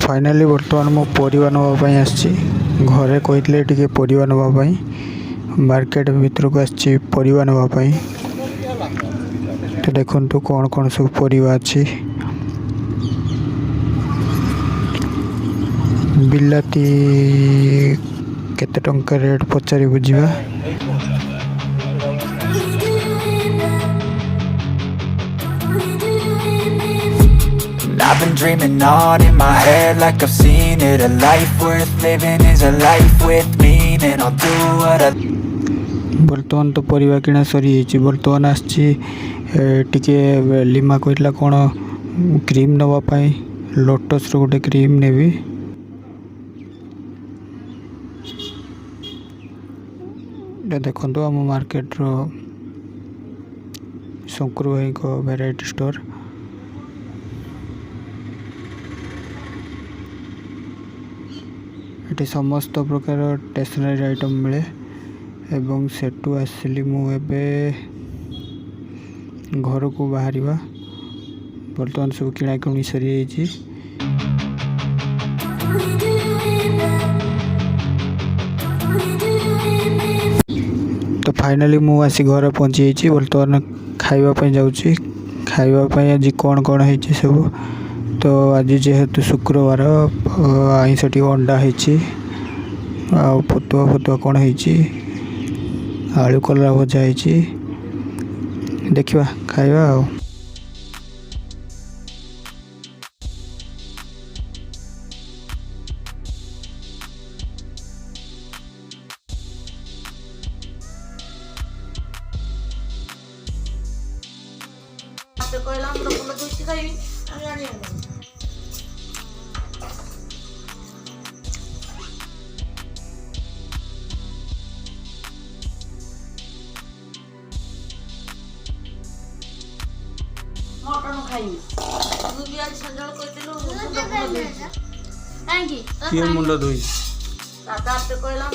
Finally बर्तमान मो परिवा नापी आसी घरे कहते टे परिवा नापी मार्केट भीतर को आसी परिवा नापी तो देखु कौन कौन सब परिवा अच्छी बिलाती केते टंका रेट पचारि बुझा I've been dreaming on in my head like I've seen it. A life worth living is a life with meaning. I'll do what I बर्तमान तो परिवा किना सरी बर्तमान आसी लिमा कहला कौन क्रीम नवापाई लोटस रो गोटे क्रीम नेबी देखो आम मार्केट रो शंकर भाई को वेराइटी स्टोर ये समस्त प्रकार स्टेशनरी आइटम मिले एवं सेटू आसली मुझे घर को बाहर बर्तमान सब किणाकिणी सरी तो फाइनाली मु आसी घर पहुँची जाइए बर्तमान खावाई जाऊँगी खावाई आज कौन कौन है सब तो आज जेहेतु शुक्रवार आईंष टी अंडा है फतुआ फतुआ कौन है आलू कलरा भजा है देखा खाଇବା ଆଉ मटन खाइबी तू भी आज संजल कहतिलु किए मुंड धोई दादा पे कहला